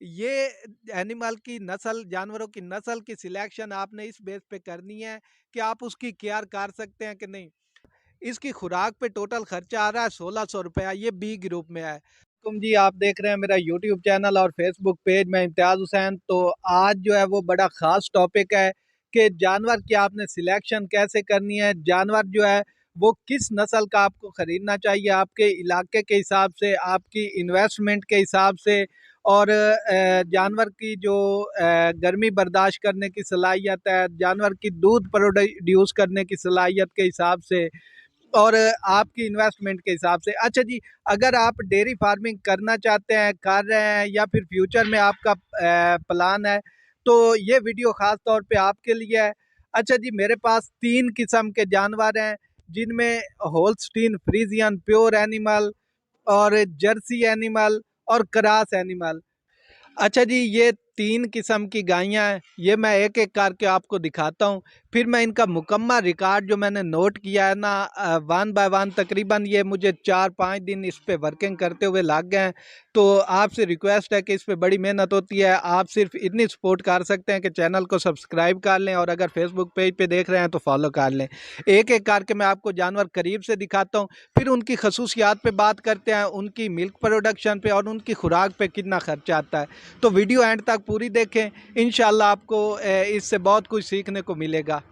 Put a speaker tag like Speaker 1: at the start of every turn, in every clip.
Speaker 1: ये एनिमल की नस्ल, जानवरों की नस्ल की सिलेक्शन आपने इस बेस पे करनी है कि आप उसकी केयर कर सकते हैं कि नहीं। इसकी खुराक पे टोटल खर्चा आ रहा है 1600 रुपया, ये बी ग्रुप में है। तुम जी, आप देख रहे हैं मेरा यूट्यूब चैनल और फेसबुक पेज में इम्तियाज हुसैन। तो आज जो है वो बड़ा खास टॉपिक है कि जानवर की आपने सिलेक्शन कैसे करनी है, जानवर जो है वो किस नस्ल का आपको खरीदना चाहिए, आपके इलाके के हिसाब से, आपकी इन्वेस्टमेंट के हिसाब से, और जानवर की जो गर्मी बर्दाश्त करने की सलाहियत है, जानवर की दूध प्रोड्यूस करने की सलाहियत के हिसाब से, और आपकी इन्वेस्टमेंट के हिसाब से। अच्छा जी, अगर आप डेयरी फार्मिंग करना चाहते हैं, कर रहे हैं, या फिर फ्यूचर में आपका प्लान है, तो ये वीडियो ख़ास तौर पे आपके लिए है। अच्छा जी, मेरे पास 3 किस्म के जानवर हैं, जिनमें होल्स्टीन फ्रीजियन प्योर एनिमल, और जर्सी एनिमल, और क्रास एनिमल। अच्छा जी, ये 3 किस्म की गायें हैं, ये मैं एक-एक करके आपको दिखाता हूँ। फिर मैं इनका मुकम्मल रिकॉर्ड जो मैंने नोट किया है ना, वन बाय वन तकरीबन ये मुझे 4-5 दिन इस पे वर्किंग करते हुए लग गए हैं। तो आपसे रिक्वेस्ट है कि इस पे बड़ी मेहनत होती है, आप सिर्फ इतनी सपोर्ट कर सकते हैं कि चैनल को सब्सक्राइब कर लें, और अगर फेसबुक पेज पे देख रहे हैं तो फॉलो कर लें। एक-एक करके मैं आपको जानवर करीब से दिखाता हूँ, फिर उनकी खसूसियात पे बात करते हैं, उनकी मिल्क प्रोडक्शन पे और उनकी खुराक पे कितना खर्चा आता है। तो वीडियो एंड तक पूरी देखें, इंशाल्लाह आपको इससे बहुत कुछ सीखने को मिलेगा।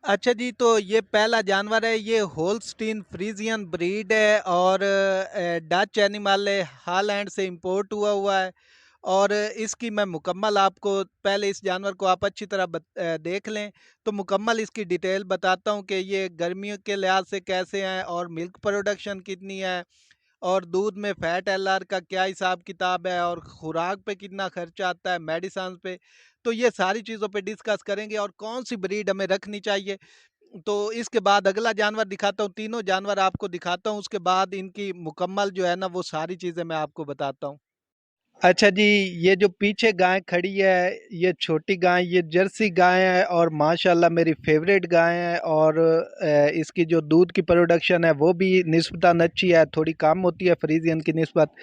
Speaker 1: अच्छा जी, तो ये पहला जानवर है, ये होल्स्टीन फ्रीजियन ब्रीड है, और डच एनिमल है, हॉलैंड से इंपोर्ट हुआ है। और इसकी मैं मुकम्मल आपको, पहले इस जानवर को आप अच्छी तरह देख लें, तो मुकम्मल इसकी डिटेल बताता हूँ कि ये गर्मियों के लिहाज से कैसे हैं, और मिल्क प्रोडक्शन कितनी है, और दूध में फैट एलआर का क्या हिसाब किताब है, और खुराक पे कितना खर्चा आता है, मेडिसिन पे। तो ये सारी चीज़ों पे डिस्कस करेंगे, और कौन सी ब्रीड हमें रखनी चाहिए। तो इसके बाद अगला जानवर दिखाता हूँ, तीनों जानवर आपको दिखाता हूँ, उसके बाद इनकी मुकम्मल जो है ना वो सारी चीज़ें मैं आपको बताता हूँ। अच्छा जी, ये जो पीछे गाय खड़ी है, ये छोटी गाय, ये जर्सी गाय है, और माशाल्लाह मेरी फेवरेट गाय है। और इसकी जो दूध की प्रोडक्शन है वो भी निस्बतन अच्छी है, थोड़ी कम होती है फ्रीजियन की निस्बत।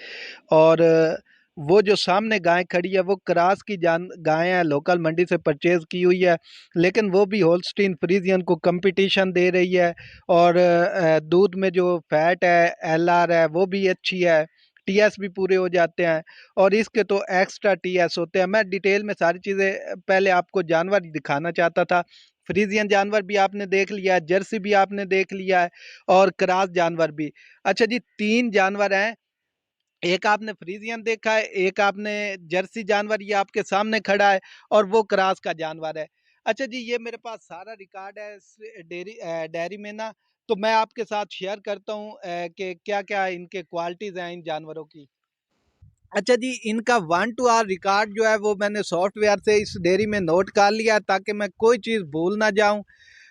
Speaker 1: और वो जो सामने गाय खड़ी है वो क्रास की जान गाय है, लोकल मंडी से परचेज की हुई है, लेकिन वो भी होल्स्टीन फ्रीजियन को कंपटीशन दे रही है। और दूध में जो फैट है, एलआर है, वो भी अच्छी है, टीएस भी पूरे हो जाते हैं। और इसके तो एक्स्ट्रा टीएस होते हैं। मैं डिटेल में सारी चीज़ें पहले आपको जानवर दिखाना चाहता था। फ्रीजियन जानवर भी आपने देख लिया है, जर्सी भी आपने देख लिया है, और क्रास जानवर भी। अच्छा जी, 3 जानवर हैं, एक आपने फ्रीजियन देखा है, एक आपने जर्सी जानवर ये आपके सामने खड़ा है, और वो क्रास का जानवर है। अच्छा जी, ये मेरे पास सारा रिकॉर्ड है इस डेयरी में ना, तो मैं आपके साथ शेयर करता हूँ कि क्या-क्या इनके क्वालिटीज़ हैं इन जानवरों की। अच्छा जी, इनका 1 टू आर रिकॉर्ड जो है वो मैंने सॉफ्टवेयर से इस डेयरी में नोट कर लिया है, ताकि मैं कोई चीज़ भूल ना जाऊँ।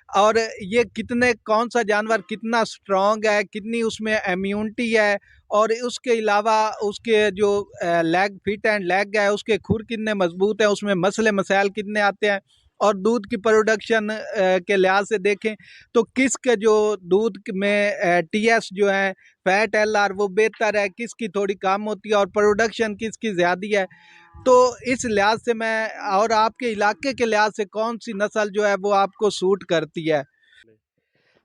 Speaker 1: और ये कितने, कौन सा जानवर कितना स्ट्रांग है, कितनी उसमें इम्यूनिटी है, और उसके अलावा उसके जो लेग, फिट एंड लेग है, उसके खुर कितने मजबूत है, उसमें मसले मसाइल कितने आते हैं। और दूध की प्रोडक्शन के लिहाज से देखें तो किसके जो दूध में टीएस जो है, फैट एलआर, वो बेहतर है, किसकी थोड़ी कम होती है, और प्रोडक्शन किसकी ज़्यादा है। तो इस लिहाज से मैं, और आपके इलाके के लिहाज से कौन सी नस्ल जो है वो आपको सूट करती है।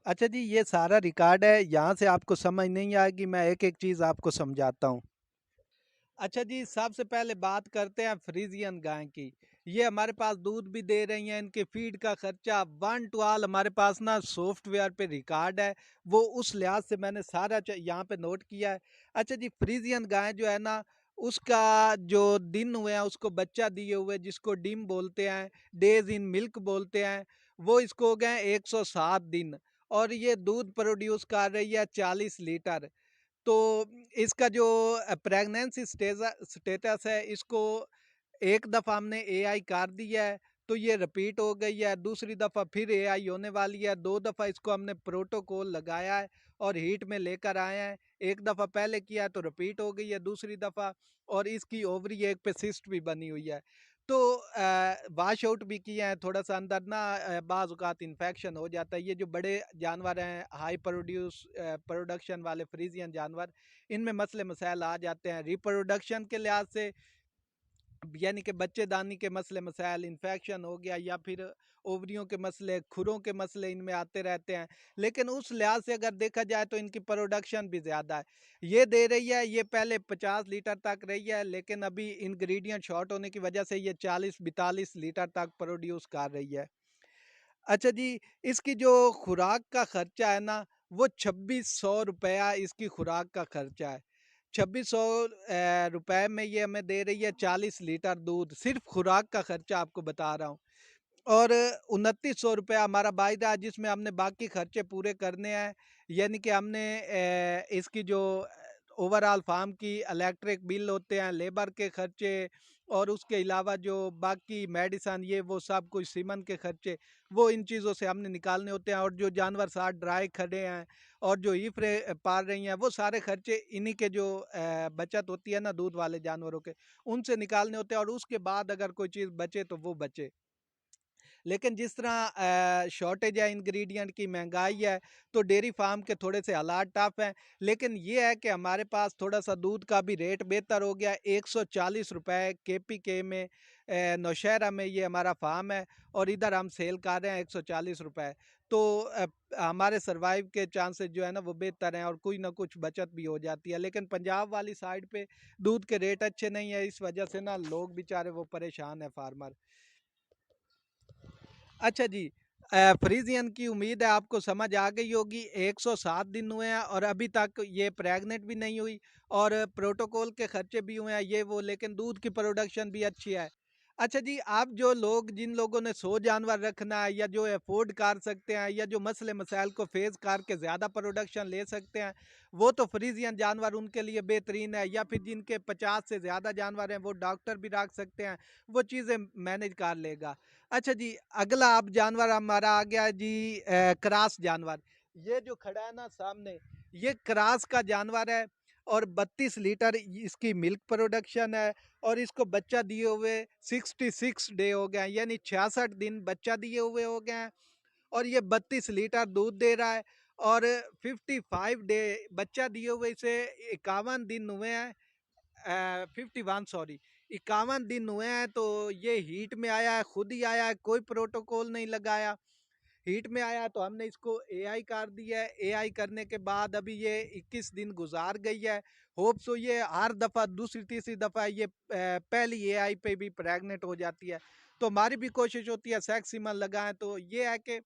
Speaker 1: अच्छा जी, ये सारा रिकॉर्ड है, यहाँ से आपको समझ नहीं आएगी, मैं एक एक चीज़ आपको समझाता हूँ। अच्छा जी, सबसे पहले बात करते हैं फ्रीजियन गाय की। ये हमारे पास दूध भी दे रही हैं, इनके फीड का खर्चा 1 टू ऑल हमारे पास ना सॉफ्टवेयर पे रिकॉर्ड है, वो उस लिहाज से मैंने सारा यहाँ पे नोट किया है। अच्छा जी, फ्रीजियन गाय जो है ना, उसका जो दिन हुए हैं उसको बच्चा दिए हुए, जिसको डिम बोलते हैं, डेज इन मिल्क बोलते हैं, वो इसको हो गए 107 दिन, और ये दूध प्रोड्यूस कर रही है 40 लीटर। तो इसका जो प्रेगनेंसी स्टेटस है, इसको एक दफ़ा हमने एआई कर दिया है, तो ये रिपीट हो गई है, दूसरी दफ़ा फिर एआई होने वाली है, 2 दफ़ा इसको हमने प्रोटोकॉल लगाया है और हीट में लेकर आए हैं। एक दफ़ा पहले किया तो रिपीट हो गई है दूसरी दफ़ा, और इसकी ओवरी एक पे सिस्ट भी बनी हुई है। तो वॉश आउट भी किए हैं, थोड़ा-सा अंदर ना बाज़ औक़ात इन्फेक्शन हो जाता है। ये जो बड़े जानवर हैं, हाई प्रोडक्शन वाले फ्रीज़ियन जानवर, इनमें मसले मसाइल आ जाते हैं। रिप्रोडक्शन के लिहाज से यानी कि बच्चेदानी के मसले मसाइल, इन्फेक्शन हो गया, या फिर ओवरियों के मसले, खुरों के मसले इनमें आते रहते हैं। लेकिन उस लिहाज से अगर देखा जाए तो इनकी प्रोडक्शन भी ज़्यादा है। ये दे रही है, ये पहले 50 लीटर तक रही है, लेकिन अभी इंग्रीडिएंट शॉर्ट होने की वजह से ये 40-42 लीटर तक प्रोड्यूस कर रही है। अच्छा जी, इसकी जो खुराक का खर्चा है ना, वो 2600 रुपया इसकी खुराक का खर्चा है। 2600 रुपए में ये हमें दे रही है 40 लीटर दूध, सिर्फ खुराक का खर्चा आपको बता रहा हूँ। और 2900 रुपया हमारा वायदा है, जिसमें हमने बाकी खर्चे पूरे करने हैं। यानी कि हमने इसकी जो ओवरऑल फार्म की इलेक्ट्रिक बिल होते हैं, लेबर के खर्चे, और उसके अलावा जो बाकी मेडिसन, ये वो सब कुछ, सीमन के खर्चे, वो इन चीज़ों से हमने निकालने होते हैं। और जो जानवर साथ ड्राई खड़े हैं और जो ईफरे पाल रही हैं, वो सारे खर्चे इन्हीं के जो बचत होती है ना दूध वाले जानवरों के, उनसे निकालने होते हैं, और उसके बाद अगर कोई चीज़ बचे तो वो बचे। लेकिन जिस तरह शॉर्टेज है इंग्रेडिएंट की, महंगाई है, तो डेयरी फार्म के थोड़े से हालात टफ हैं। लेकिन ये है कि हमारे पास थोड़ा सा दूध का भी रेट बेहतर हो गया। 140 रुपए केपीके में, नौशहरा में ये हमारा फार्म है, और इधर हम सेल कर रहे हैं 140 रुपए। तो हमारे सर्वाइव के चांसेस जो है ना वो बेहतर हैं, और कोई ना कुछ बचत भी हो जाती है। लेकिन पंजाब वाली साइड पे दूध के रेट अच्छे नहीं है, इस वजह से ना लोग बेचारे वो परेशान है, फार्मर। अच्छा जी, फ्रीजियन की उम्मीद है आपको समझ आ गई होगी। 107 दिन हुए हैं और अभी तक ये प्रेग्नेंट भी नहीं हुई, और प्रोटोकॉल के खर्चे भी हुए हैं ये वो, लेकिन दूध की प्रोडक्शन भी अच्छी है। अच्छा जी, आप जो लोग, जिन लोगों ने 100 जानवर रखना है, या जो अफोर्ड कर सकते हैं, या जो मसले मसाइल को फेस करके ज़्यादा प्रोडक्शन ले सकते हैं, वो तो फ्रीजियन जानवर उनके लिए बेहतरीन है। या फिर जिनके 50 से ज़्यादा जानवर हैं, वो डॉक्टर भी रख सकते हैं, वो चीज़ें मैनेज कर लेगा। अच्छा जी, अगला अब जानवर हमारा आ गया जी, क्रास जानवर। ये जो खड़ा है ना सामने, ये क्रास का जानवर है, और 32 लीटर इसकी मिल्क प्रोडक्शन है, और इसको बच्चा दिए हुए 66 डे हो गए हैं, यानी 66 दिन बच्चा दिए हुए हो गए हैं, और ये 32 लीटर दूध दे रहा है। और 55 डे बच्चा दिए हुए इसे 51 दिन हुए हैं, 51 सॉरी, 51 दिन हुए हैं। तो ये हीट में आया है, खुद ही आया है, कोई प्रोटोकॉल नहीं लगाया। हीट में आया तो हमने इसको एआई कर दिया है। एआई करने के बाद अभी ये 21 दिन गुजार गई है। होप सो ये हर दफ़ा, दूसरी तीसरी दफ़ा ये पहली एआई पे भी प्रेग्नेंट हो जाती है। तो हमारी भी कोशिश होती है सेक्स सीमन लगाएं। तो ये है कि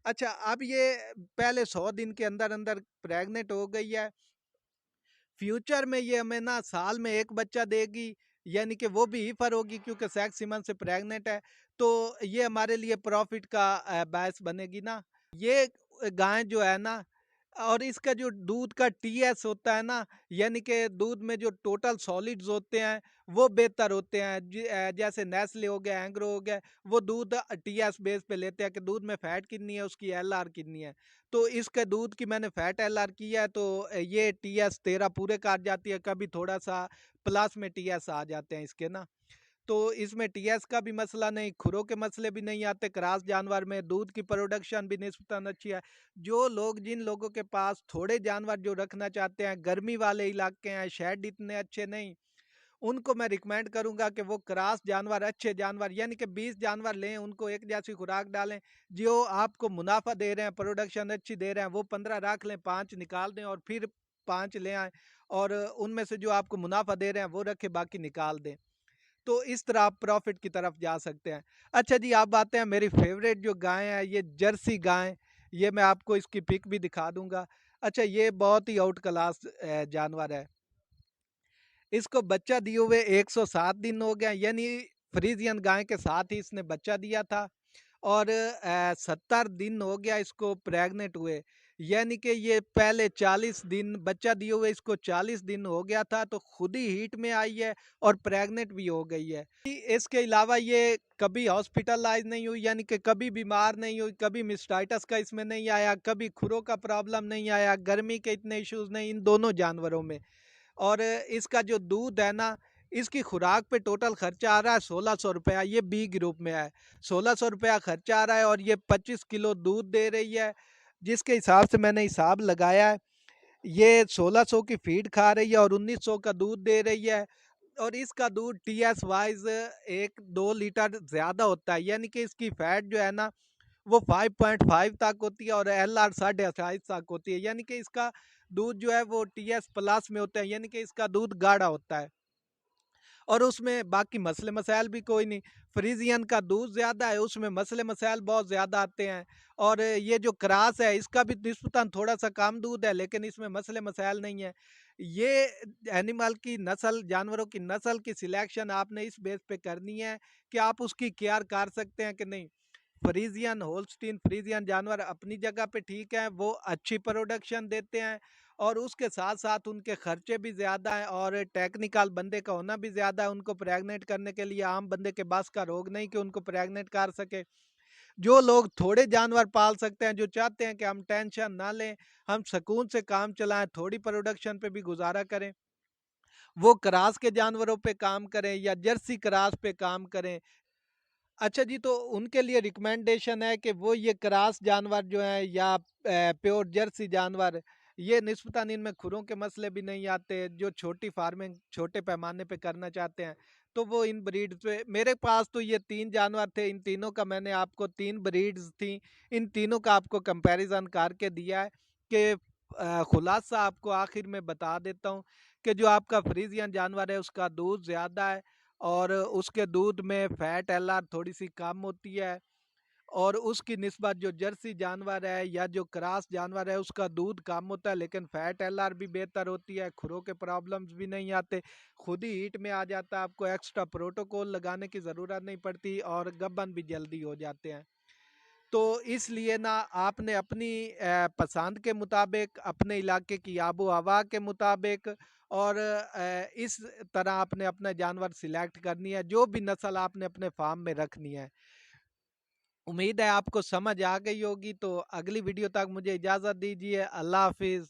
Speaker 1: अच्छा, अब ये पहले 100 दिन के अंदर अंदर प्रेग्नेंट हो गई है। फ्यूचर में ये हमें ना साल में एक बच्चा देगी, यानी कि वो भी हीफर होगी, क्योंकि सेक्स सीमन से प्रेग्नेंट है। तो ये हमारे लिए प्रॉफिट का बायस बनेगी ना। ये गाय जो है ना, और इसका जो दूध का टीएस होता है ना, यानी कि दूध में जो टोटल सॉलिड्स होते हैं वो बेहतर होते हैं। जैसे नेस्ले हो गया, एंग्रो हो गया, वो दूध टीएस बेस पे लेते हैं कि दूध में फैट कितनी है, उसकी एलआर कितनी है। तो इसके दूध की मैंने फैट एलआर की है, तो ये टीएस 13 पूरे कर जाती है। कभी थोड़ा सा प्लस में टीएस आ जाते हैं इसके ना। तो इसमें टीएस का भी मसला नहीं, खुरों के मसले भी नहीं आते। क्रास जानवर में दूध की प्रोडक्शन भी निस्बतन अच्छी है। जो लोग, जिन लोगों के पास थोड़े जानवर जो रखना चाहते हैं, गर्मी वाले इलाके हैं, शेड इतने अच्छे नहीं, उनको मैं रिकमेंड करूंगा कि वो क्रास जानवर, अच्छे जानवर, यानी कि 20 जानवर लें, उनको एक जैसी खुराक डालें। जो आपको मुनाफा दे रहे हैं, प्रोडक्शन अच्छी दे रहे हैं, वो 15 रख लें, 5 निकाल दें, और फिर 5 ले आएं। और उनमें से जो आपको मुनाफा दे रहे हैं वो रखें, बाकी निकाल दें। तो इस तरह आप प्रॉफिट की तरफ जा सकते हैं। अच्छा जी, आप आते हैं मेरी फेवरेट जो गाय है, ये जर्सी गाय। ये मैं आपको इसकी पिक भी दिखा दूंगा। अच्छा, ये बहुत ही आउट क्लास जानवर है। इसको बच्चा दिए हुए 107 दिन हो गया, यानी फ्रीजियन गाय के साथ ही इसने बच्चा दिया था। और 70 दिन हो गया इसको प्रेग्नेंट हुए, यानी कि ये पहले 40 दिन बच्चा दिए हुए इसको 40 दिन हो गया था, तो खुद ही हीट में आई है और प्रेग्नेंट भी हो गई है। इसके अलावा ये कभी हॉस्पिटलाइज नहीं हुई, यानी कि कभी बीमार नहीं हुई, कभी मिस्टाइटस का इसमें नहीं आया, कभी खुरों का प्रॉब्लम नहीं आया, गर्मी के इतने इश्यूज नहीं इन दोनों जानवरों में। और इसका जो दूध है ना, इसकी खुराक पे टोटल खर्चा आ रहा है 1600 रुपया, ये बी ग्रुप में है। 1600 रुपया खर्चा आ रहा है और ये 25 किलो दूध दे रही है। जिसके हिसाब से मैंने हिसाब लगाया है, ये 1600 की फीड खा रही है और 1900 का दूध दे रही है। और इसका दूध टीएस वाइज 1-2 लीटर ज़्यादा होता है, यानी कि इसकी फैट जो है ना वो 5.5 तक होती है और एलआर 28.5 तक होती है, यानी कि इसका दूध जो है वो टीएस प्लस में होता है, यानी कि इसका दूध गाढ़ा होता है। और उसमें बाकी मसले मसाइल भी कोई नहीं। फ्रीजियन का दूध ज़्यादा है, उसमें मसले मसाइल बहुत ज़्यादा आते हैं। और ये जो क्रास है इसका भी निस्बतन थोड़ा सा कम दूध है, लेकिन इसमें मसले मसाइल नहीं है। ये एनिमल की नस्ल, जानवरों की नस्ल की सिलेक्शन आपने इस बेस पे करनी है कि आप उसकी केयर कर सकते हैं कि नहीं। फ्रीजियन, होल्स्टीन फ्रीजियन जानवर अपनी जगह पे ठीक है, वो अच्छी प्रोडक्शन देते हैं और उसके साथ साथ उनके खर्चे भी ज़्यादा हैं और टेक्निकल बंदे का होना भी ज़्यादा है उनको प्रेग्नेंट करने के लिए। आम बंदे के बस का रोग नहीं कि उनको प्रेग्नेंट कर सके। जो लोग थोड़े जानवर पाल सकते हैं, जो चाहते हैं कि हम टेंशन ना लें, हम सुकून से काम चलाएं, थोड़ी प्रोडक्शन पे भी गुजारा करें, वो क्रास के जानवरों पे काम करें या जर्सी क्रास पे काम करें। अच्छा जी, तो उनके लिए रिकमेंडेशन है कि वो ये क्रास जानवर जो हैं या प्योर जर्सी जानवर, ये निस्बतन इनमें खुरों के मसले भी नहीं आते। जो छोटी फार्मिंग छोटे पैमाने पे करना चाहते हैं, तो वो इन ब्रीड्स पे, मेरे पास तो ये 3 जानवर थे, इन तीनों का मैंने आपको 3 ब्रीड्स थी, इन तीनों का आपको कंपैरिज़न करके दिया है कि खुलासा आपको आखिर में बता देता हूँ कि जो आपका फ्रीजियन जानवर है उसका दूध ज़्यादा है और उसके दूध में फैट एलआर थोड़ी सी कम होती है। और उसकी निस्बत जो जर्सी जानवर है या जो क्रास जानवर है उसका दूध कम होता है, लेकिन फैट एलआर भी बेहतर होती है, खुरों के प्रॉब्लम्स भी नहीं आते, खुद ही हीट में आ जाता है, आपको एक्स्ट्रा प्रोटोकॉल लगाने की ज़रूरत नहीं पड़ती और गबन भी जल्दी हो जाते हैं। तो इसलिए ना आपने अपनी पसंद के मुताबिक, अपने इलाके की आबो हवा के मुताबिक और इस तरह आपने अपना जानवर सिलेक्ट करनी है, जो भी नस्ल आपने अपने फार्म में रखनी है। उम्मीद है आपको समझ आ गई होगी। तो अगली वीडियो तक मुझे इजाज़त दीजिए। अल्लाह हाफिज़।